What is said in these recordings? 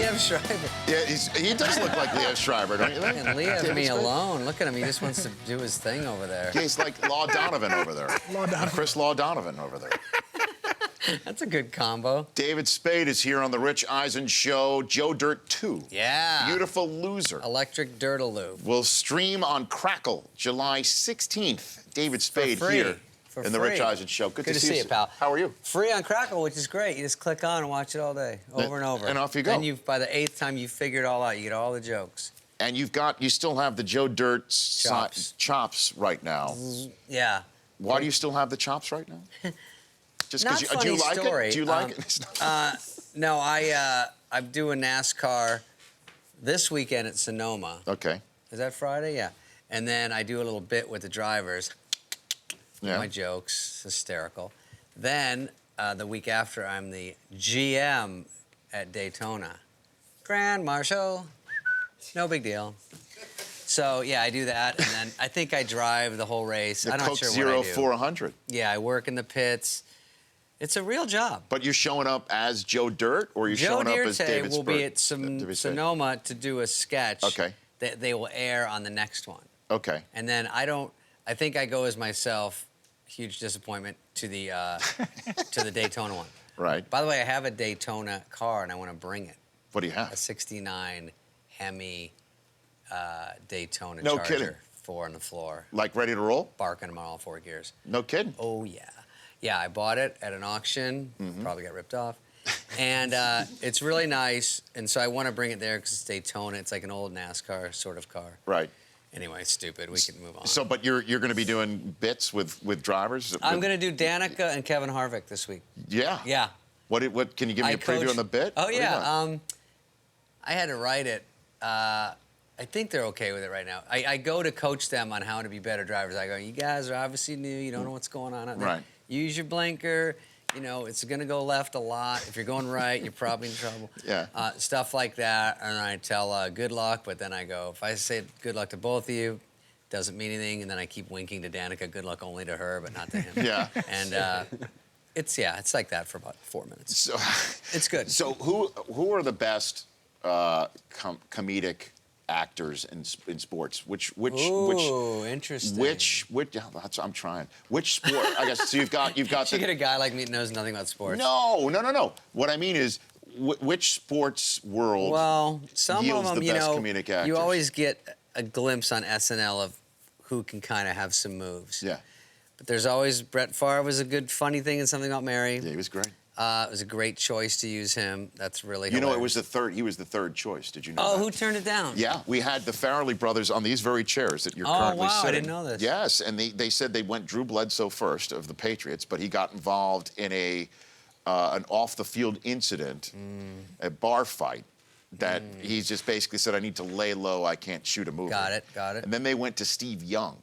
Liev Schreiber. Yeah, he does look like Liev Schreiber, don't you think? And leave me alone. Look at him. He just wants to do his thing over there. Yeah, he's like Law Donovan over there. Chris Law Donovan over there. That's a good combo. David Spade is here on the Rich Eisen Show. Joe Dirt 2. Yeah. Beautiful Loser. Electric Dirtaloo. Will stream on Crackle July 16th. David Spade here in the Rich Eisen Show. Good to see you, pal. How are you? Free on Crackle, which is great. You just click on and watch it all day, over and over. And off you go. And by the 8th time, you figure it all out. You get all the jokes. And you still have the Joe Dirt chops right now. Yeah. Why do you still have the chops right now? Just because do you like it? Do you like it? No, I'm doing NASCAR this weekend at Sonoma. Okay. Is that Friday? Yeah. And then I do a little bit with the drivers. Yeah. My jokes, hysterical. Then the week after, I'm the GM at Daytona. Grand Marshal, no big deal. So yeah, I do that, and then I think I drive the whole race. I'm not sure what I do. 400. Yeah, I work in the pits. It's a real job. But you're showing up as Joe Dirt, or you're showing up as David Joe Dirt will be at Sonoma to do a sketch. Okay. That they will air on the next one. Okay. And then I think I go as myself. Huge disappointment to the Daytona one. Right. By the way, I have a Daytona car and I want to bring it. What do you have? A '69 Hemi Daytona No Charger. kidding. 4 on the floor. Like ready to roll? Barking them on all 4 gears. No kidding. Oh yeah. Yeah, I bought it at an auction. Probably got ripped off. And it's really nice. And so I want to bring it there because it's Daytona. It's like an old NASCAR sort of car. Right. Anyway, stupid. We can move on. So, but you're going to be doing bits with drivers? I'm going to do Danica and Kevin Harvick this week. Yeah. Yeah. What can you give me a preview on the bit? Oh yeah. I had to write it. I think they're okay with it right now. I go to coach them on how to be better drivers. I go, you guys are obviously new. You don't know what's going on out there. Right. Use your blinker. You know, it's going to go left a lot. If you're going right, you're probably in trouble. Yeah. Stuff like that. And I tell good luck, but then I go, if I say good luck to both of you, doesn't mean anything. And then I keep winking to Danica, good luck only to her, but not to him. Yeah. And it's like that for about 4 minutes. So, it's good. So who are the best comedic actors in sports? Ooh, interesting. I'm trying. Which sport? I guess so. You've got. You get a guy like me that knows nothing about sports. No. What I mean is, which sports world? Well, some yields of them, the best comedic actors? You always get a glimpse on SNL of who can kind of have some moves. Yeah. But there's always Brett Favre was a good funny thing in Something About Mary. Yeah, he was great. It was a great choice to use him. That's really You know, hilarious. he was the third choice. Did you know Oh, that? who turned it down? Yeah, we had the Farrelly brothers on these very chairs that you're currently sitting. I didn't know this. Yes, and they said they went Drew Bledsoe first of the Patriots, but he got involved in an off-the-field incident, a bar fight, that he just basically said, I need to lay low, I can't shoot a movie. Got it. And then they went to Steve Young,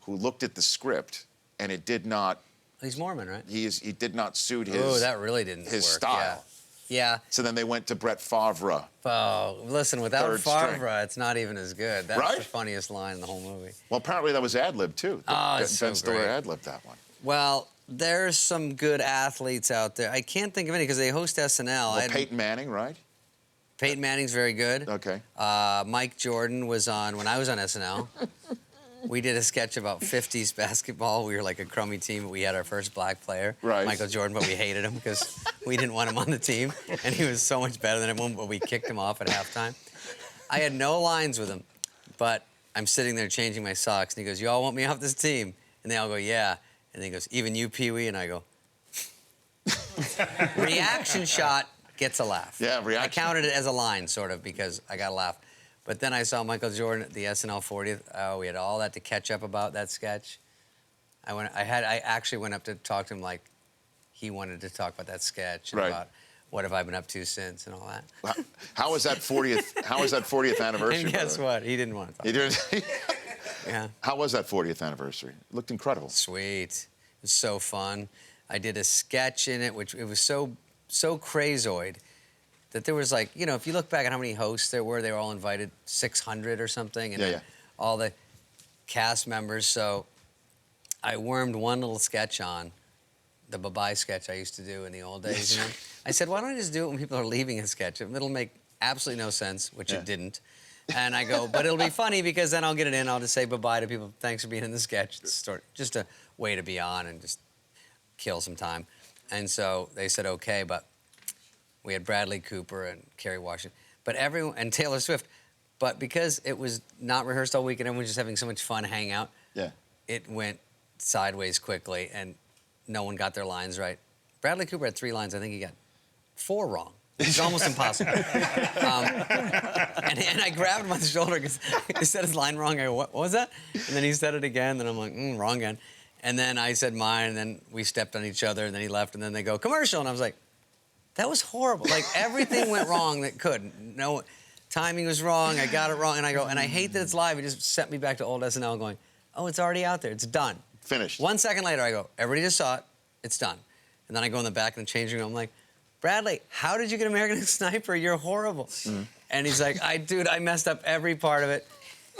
who looked at the script, and it did not... He's Mormon, right? He did not suit his... Oh, that really didn't his work. style. Yeah. So then they went to Brett Favre. Oh, listen, without Third Favre, string. it's not even as good. That's Right? the funniest line in the whole movie. Well, apparently that was ad-lib, too. Oh, it's so Ben Stiller great. ad-libbed that one. Well, there's some good athletes out there. I can't think of any because they host SNL. Well, Peyton Manning, right? Peyton Manning's very good. Okay. Mike Jordan was on, when I was on SNL, we did a sketch about 50s basketball. We were like a crummy team, but we had our first black player, Right. Michael Jordan, but we hated him because we didn't want him on the team. And he was so much better than everyone, but we kicked him off at halftime. I had no lines with him, but I'm sitting there changing my socks, and he goes, you all want me off this team? And they all go, yeah. And then he goes, even you, Pee-wee? And I go, reaction shot gets a laugh. Yeah, reaction. I counted it as a line, sort of, because I got a laugh. But then I saw Michael Jordan at the SNL 40th. Oh, we had all that to catch up about that sketch. I actually went up to talk to him like he wanted to talk about that sketch and Right. about what have I been up to since and all that. How was that 40th? How was that 40th anniversary? And guess what? He didn't want to talk. He did. Yeah. How was that 40th anniversary? It looked incredible. Sweet. It was so fun. I did a sketch in it, which it was so crazoid that there was like, you know, if you look back at how many hosts there were, they were all invited, 600 or something, and then all the cast members. So I wormed one little sketch on, the bye-bye sketch I used to do in the old days. You know? I said, why don't I just do it when people are leaving a sketch? It'll make absolutely no sense, which it didn't. And I go, but it'll be funny because then I'll get it in. I'll just say bye-bye to people. Thanks for being in the sketch. It's just a way to be on and just kill some time. And so they said, okay, but we had Bradley Cooper and Kerry Washington, but everyone, and Taylor Swift. But because it was not rehearsed all week and everyone was just having so much fun hanging out, it went sideways quickly and no one got their lines right. Bradley Cooper had 3 lines. I think he got 4 wrong. It's almost impossible. And I grabbed him on the shoulder because he said his line wrong. I go, what was that? And then he said it again. Then I'm like, wrong again. And then I said mine, and then we stepped on each other, and then he left, and then they go, commercial. And I was like, that was horrible. Like, everything went wrong that could. No, timing was wrong. I got it wrong. And I go, and I hate that it's live. It just sent me back to old SNL going, oh, it's already out there. It's done. Finished. 1 second later, I go, everybody just saw it. It's done. And then I go in the back in the changing room. I'm like, Bradley, how did you get American Sniper? You're horrible. And he's like, dude, I messed up every part of it.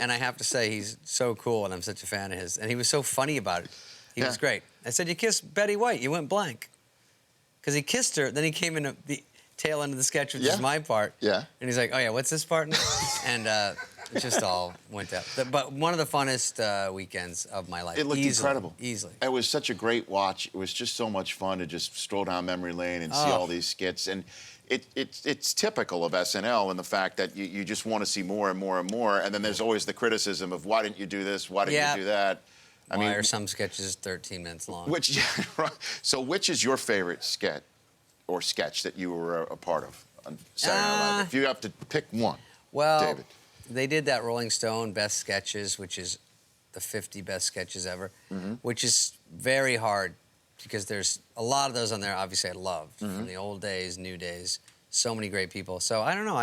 And I have to say, he's so cool, and I'm such a fan of his. And he was so funny about it. He was great. I said, you kissed Betty White. You went blank. Because he kissed her. Then he came in the tail end of the sketch, which is my part. And he's like, oh, yeah, what's this part? And it just all went down. But one of the funnest weekends of my life. It looked incredible. Easily. It was such a great watch. It was just so much fun to just stroll down memory lane and see all these skits. And it's typical of SNL in the fact that you just want to see more and more and more. And then there's always the criticism of, why didn't you do this? Why didn't you do that? Why are some sketches 13 minutes long? So which is your favorite sketch that you were a part of on Saturday Night Live? If you have to pick one, David. They did that Rolling Stone Best Sketches, which is the 50 best sketches ever, which is very hard because there's a lot of those on there, obviously, I loved from the old days, new days, so many great people. So I don't know.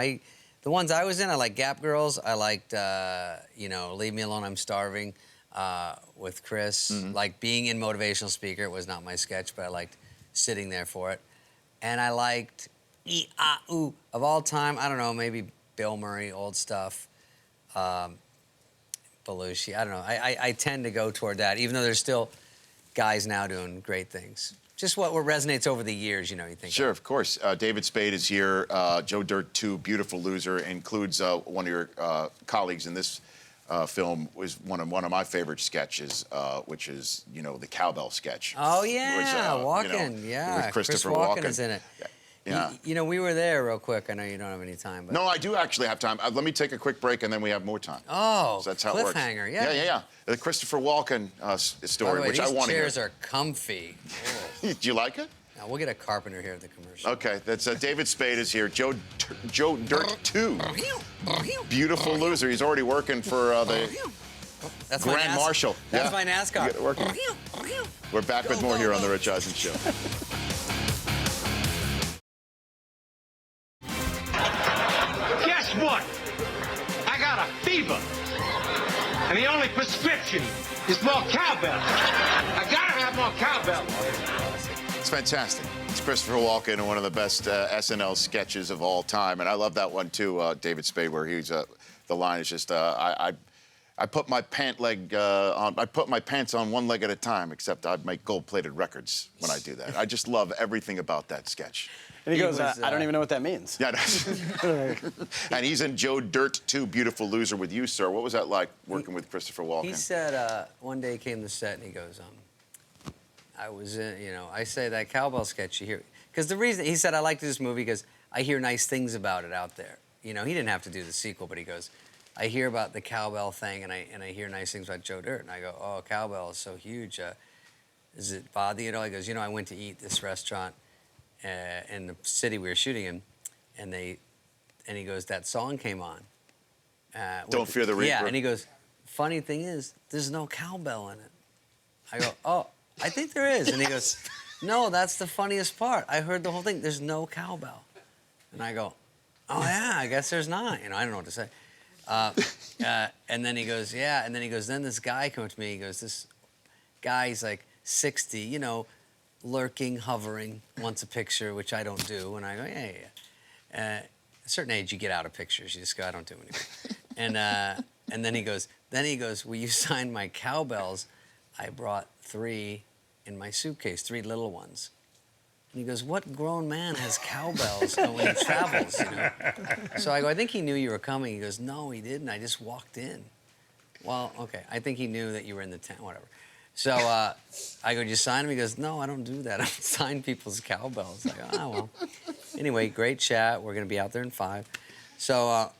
The ones I was in, I liked Gap Girls. I liked, Leave Me Alone, I'm Starving with Chris. Like being in Motivational Speaker. It was not my sketch, but I liked sitting there for it. And I liked E-Ah-Ooh of all time. I don't know, maybe Bill Murray, old stuff. Belushi, I don't know. I tend to go toward that, even though there's still guys now doing great things. Just what resonates over the years, you think. Sure, of course. David Spade is here. Joe Dirt 2, Beautiful Loser, includes one of your colleagues in this film, was one of my favorite sketches, which is, the cowbell sketch. Oh, yeah, Walken, with Christopher Walken is in it. Yeah. We were there real quick. I know you don't have any time. But... No, I do actually have time. Let me take a quick break, and then we have more time. Oh, so that's how it works. Cliffhanger, Yeah. The Christopher Walken story, By the way, which I want to hear. these chairs are comfy. Do you like it? Now, we'll get a carpenter here at the commercial. Okay, that's David Spade is here. Joe Dirt 2, Beautiful Loser. He's already working for the Grand Marshal. That's my NASCAR. We're back with more here on The Rich Eisen Show. Guess what? I got a fever. And the only prescription is more cowbell. I gotta have more cowbell. It's fantastic. It's Christopher Walken in one of the best SNL sketches of all time. And I love that one, too, David Spade, where he's, the line is just, I put my pants on one leg at a time, except I make gold-plated records when I do that. I just love everything about that sketch. And he goes, I don't even know what that means. Yeah, and he's in Joe Dirt 2, Beautiful Loser with you, sir. What was that like working with Christopher Walken? He said one day he came to the set and he goes, I was in, I say that cowbell sketch you hear. Because the reason, he said, I like this movie because I hear nice things about it out there. He didn't have to do the sequel, but he goes, I hear about the cowbell thing and I hear nice things about Joe Dirt. And I go, oh, cowbell is so huge. Does it bother you at all? He goes, I went to eat this restaurant in the city we were shooting in, and he goes, that song came on. Don't Fear the Reaper. Yeah, and he goes, funny thing is, there's no cowbell in it. I go, oh, I think there is. And he goes, no, that's the funniest part. I heard the whole thing. There's no cowbell. And I go, oh, yeah, I guess there's not. I don't know what to say. And then he goes, yeah. And then he goes, then this guy comes to me. He goes, this guy's like 60, lurking, hovering, wants a picture, which I don't do. And I go, yeah. At a certain age, you get out of pictures. You just go, I don't do anything. And then he goes, will you sign my cowbells? I brought 3 in my suitcase, 3 little ones. And he goes, what grown man has cowbells when he travels, you know? So I go, I think he knew you were coming. He goes, no, he didn't. I just walked in. Well, okay. I think he knew that you were in the town, whatever. So I go, did you sign him? He goes, no, I don't do that. I don't sign people's cowbells. I go, oh, well. Anyway, great chat. We're going to be out there in 5. So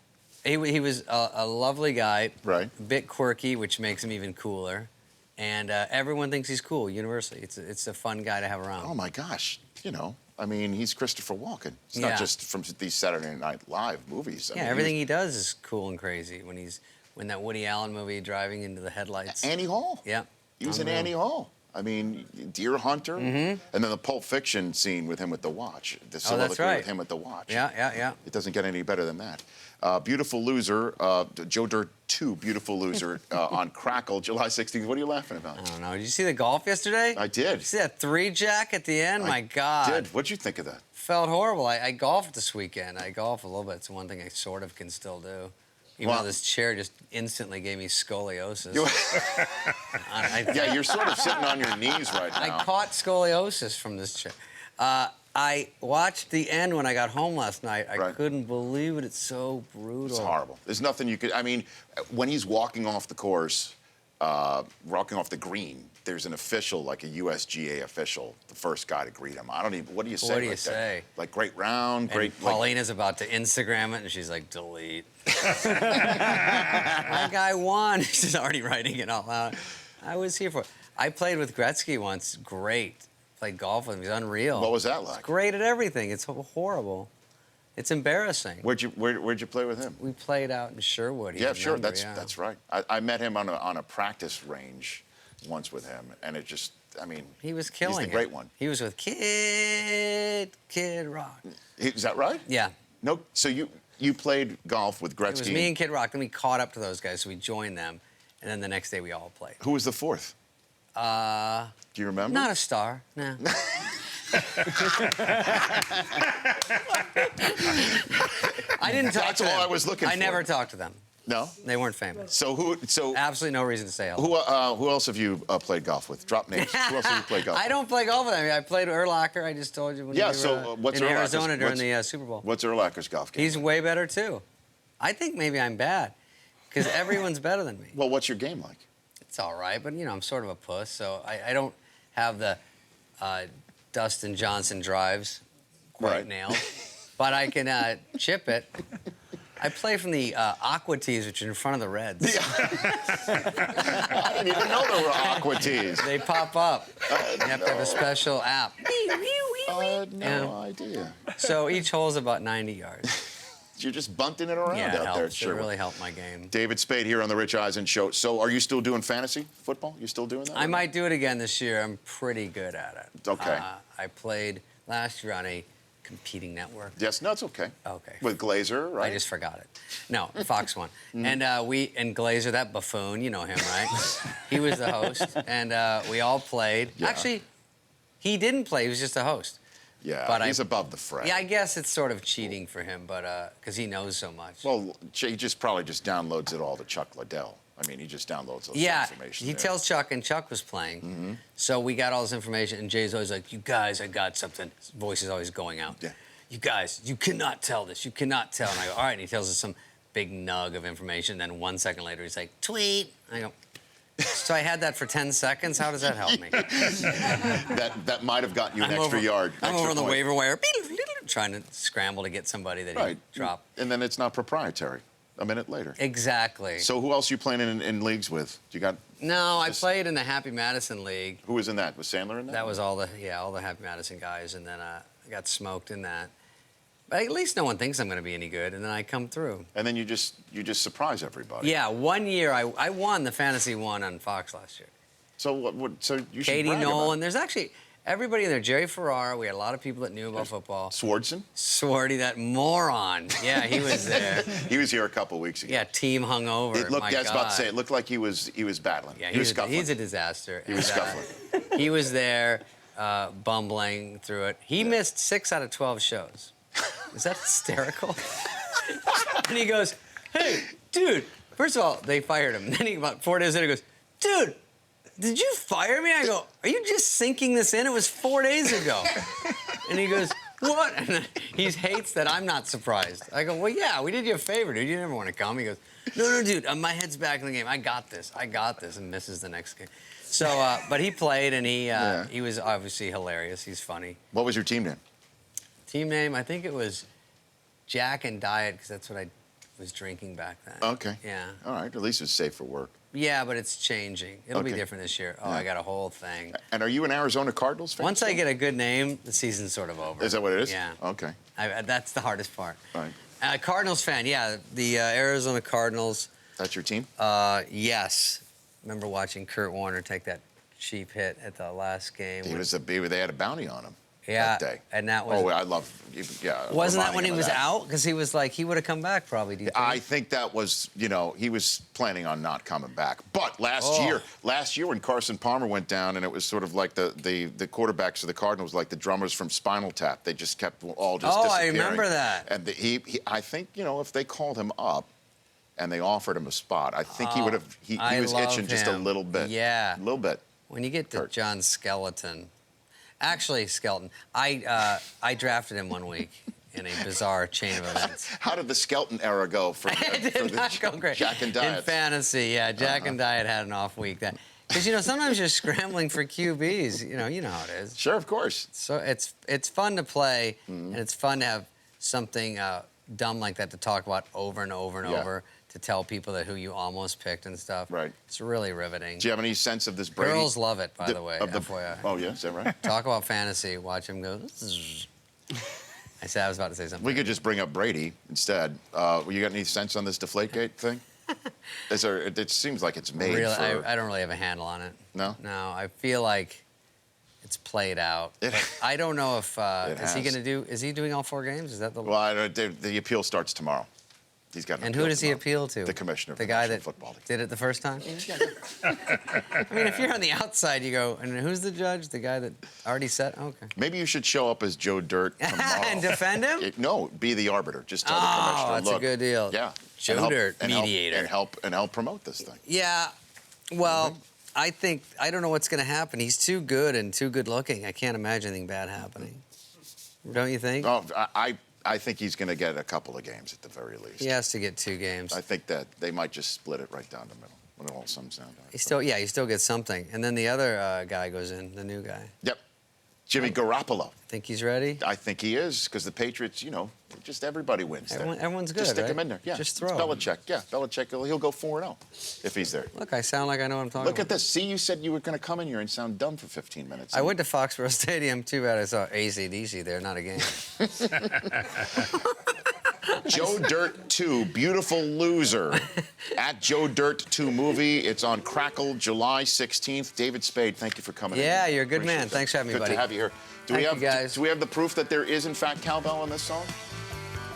he was a lovely guy. Right. A bit quirky, which makes him even cooler. And everyone thinks he's cool, universally. It's a fun guy to have around. Oh, my gosh. You know, I mean, he's Christopher Walken. It's not Yeah. just from these Saturday Night Live movies. I Yeah, mean, everything he does is cool and crazy. When that Woody Allen movie, Driving into the Headlights. Annie Hall. Yeah. He was in Unreal. Annie Hall. I mean, Deer Hunter. And then the Pulp Fiction scene with him with the watch. The soliloquy right. with him with the watch. Yeah. It doesn't get any better than that. Beautiful Loser, Joe Dirt 2, Beautiful Loser on Crackle, July 16th. What are you laughing about? I don't know. Did you see the golf yesterday? I did. Did you see that 3-jack at the end? My God. Did. What'd you think of that? Felt horrible. I golfed this weekend. I golf a little bit. It's one thing I sort of can still do. Even Well- though this chair just instantly gave me scoliosis. Yeah, you're sort of sitting on your knees right now. I caught scoliosis from this chair. I watched the end when I got home last night. I Right. couldn't believe it. It's so brutal. It's horrible. There's nothing you could. I mean, when he's walking off the course, walking off the green, there's an official, like a USGA official, the first guy to greet him. I don't even. What do you say? What do you like that? say? Like great round, great. And Paulina's about to Instagram it, and she's like, delete. My guy won. She's already writing it out loud. I was here for it. I played with Gretzky once. Great. Played golf with him. He's unreal. What was that like? Great at everything. It's horrible. It's embarrassing. Where'd you play with him? We played out in Sherwood. Yeah, sure. Remember, That's right. I met him on a practice range once with him, and it just. I mean, He was killing He's it. the great one. He was with Kid Rock. Is that right? Yeah. No. So you played golf with Gretzky. It was me and Kid Rock. Then we caught up to those guys, so we joined them. And then the next day we all played. Who was the fourth? Do you remember? Not a star, no. I didn't talk That's to them. all I was looking I for. never talked to them. No. They weren't famous. So who? So Absolutely no reason to say hello. who else have you played golf with? Drop names. Who else have you played golf? I don't play golf with them. I played Urlacher. I just told you when Yeah, we were so, what's in Urlacher's- Arizona during what's- the Super Bowl. What's Urlacher's golf game? He's way better too. I think maybe I'm bad because everyone's better than me. Well, what's your game like? It's all right, but I'm sort of a puss, so I don't have the Dustin Johnson drives quite Right. nailed, but I can chip it. I play from the aqua tees, which are in front of the Reds. I didn't even know there were aqua tees. They pop up. You have to have a special app. No idea. So each hole's about 90 yards. You're just bunting it around Yeah, it out there. at helps. It Sherwood. really helped my game. David Spade here on the Rich Eisen Show. So, are you still doing fantasy football? You still doing that? I might do it again this year. I'm pretty good at it. Okay. I played last year on a competing network. Yes. No, it's okay. Okay. With Glazer, right? I just forgot it. No, Fox One. And and Glazer, that buffoon, you know him, right? He was the host, and we all played. Yeah. Actually, he didn't play. He was just a host. Yeah. But he's above the fray. Yeah, I guess it's sort of cheating for him, but because he knows so much. Well, he just probably just downloads it all to Chuck Liddell. I mean, he just downloads all yeah, this information. he there. tells Chuck, and Chuck was playing. So we got all this information, and Jay's always like, "You guys, I got something." His voice is always going out. Yeah. You guys, you cannot tell this. You cannot tell. And I go, all right. And he tells us some big nug of information. Then 1 second later, he's like, tweet. I go, so I had that for 10 seconds. How does that help me? that might have gotten you an extra yard. I'm extra over on the point. waiver wire, trying to scramble to get somebody that Right. he dropped. And then it's not proprietary a minute later. Exactly. So who else are you playing in leagues with? You got No, I played in the Happy Madison League. who was in that? Was Sandler in that? That was all the Happy Madison guys, and then I got smoked in that. But at least no one thinks I'm going to be any good, and then I come through. And then you just surprise everybody. Yeah, 1 year I won the Fantasy One on Fox last year. So what? So you should Katie brag about Nolan. it. There's actually everybody in there. Jerry Ferrara. We had a lot of people that knew about football. Swardson. Swarty, that moron. Yeah, he was there. He was here a couple weeks ago. Yeah, team hung over. It looked. My I was about God. to say. It looked like he was battling. Yeah, he was scuffling. he's a disaster. He was scuffling. He was there, bumbling through it. He missed 6 out of 12 shows. Is that hysterical? And he goes, "Hey, dude." First of all, they fired him. And then about 4 days later, he goes, "Dude, did you fire me?" I go, "Are you just sinking this in? It was 4 days ago." And he goes, what? And he hates that I'm not surprised. I go, well, yeah, we did you a favor, dude. You never want to come. He goes, no, dude, my head's back in the game. I got this, and misses the next game. So, but he played, and he was obviously hilarious. He's funny. What was your team name? Team name, I think it was Jack and Diet, because that's what I was drinking back then. Okay. Yeah. All right. At least it's safe for work. Yeah, but it's changing. It'll be Okay. different this year. Oh, Yeah. I got a whole thing. And are you an Arizona Cardinals fan? Once I still? get a good name, the season's sort of over. Is that what it is? Yeah. Okay. That's the hardest part. All right. Cardinals fan, yeah. The Arizona Cardinals. That's your team? Yes. Remember watching Kurt Warner take that cheap hit at the last game. They had a bounty on him. Yeah, That day. and that was. Oh, I love. Yeah. Wasn't that reminding when he him of was that. out? Because he was like, he would have come back probably. Do you think? I think that was, he was planning on not coming back. But last year when Carson Palmer went down, and it was sort of like the quarterbacks of the Cardinals, like the drummers from Spinal Tap, they just kept all just I disappearing. remember that. And I think, if they called him up and they offered him a spot, I think he would have. He was itching just a little bit. Yeah. A little bit. When you get to John Skelton, actually Skelton, I drafted him one week in a bizarre chain of events. How did the Skelton era go for It did not go great. Jack and Diet? In fantasy, yeah, Jack and Diet had an off week. Because sometimes you're scrambling for QBs. You know how it is. Sure, of course. So it's fun to play, and it's fun to have something dumb like that to talk about over and over and over, to tell people that who you almost picked and stuff. Right. It's really riveting. Do you have any sense of this Brady? Girls love it, by the way. FYI. Oh, yeah, is that right? Talk about fantasy. Watch him go. Zzz. I said I was about to say something. We could just bring up Brady instead. You got any sense on this Deflategate thing? It seems like it's made really, for... I don't really have a handle on it. No? No, I feel like it's played out. But I don't know if is he doing all 4 games? Is that the Well, the appeal starts tomorrow. He's got an And appeal who does he tomorrow. appeal to? The commissioner of the the guy National that Football League. did it the first time? I mean, if you're on the outside, you go, and who's the judge? The guy that already said? Okay. Maybe you should show up as Joe Dirt tomorrow. And defend him? No, be the arbiter. Just tell the commissioner, that's look, a good deal. Yeah. Joe Dirt, mediator. And help promote this thing. Yeah. Well, I don't know what's going to happen. He's too good and too good looking. I can't imagine anything bad happening. Don't you think? Oh, I think he's going to get a couple of games at the very least. He has to get 2 games. I think that they might just split it right down the middle when it all sums down. He still gets something. And then the other guy goes in, the new guy. Yep. Jimmy Garoppolo. Think he's ready? I think he is, because the Patriots, just everybody wins there. Everyone's good, Just stick right? him in there. Yeah. Just throw It's him. Belichick. Yeah, Belichick, he'll go 4-0 if he's there. Look, I sound like I know what I'm talking Look about. at this. See, you said you were going to come in here and sound dumb for 15 minutes. I went to Foxborough Stadium, too bad I saw AC/DC there, not a game. Joe Dirt 2, Beautiful Loser. At Joe Dirt 2 movie. It's on Crackle, July 16th. David Spade, thank you for coming in. Yeah, you're a good Appreciate man. that. Thanks for having me, Good buddy. to have you here. Thank you, guys. Do we have the proof that there is, in fact, cowbell in this song?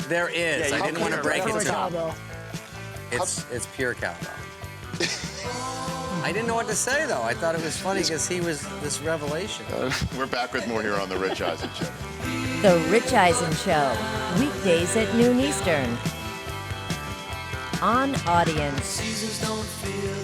There is. I didn't want to break it to Cowbell. It's pure cowbell. I didn't know what to say, though. I thought it was funny because he was this revelation. We're back with more here on The Rich Eisen Show. The Rich Eisen Show, weekdays at noon Eastern. On Audience. Seasons don't feel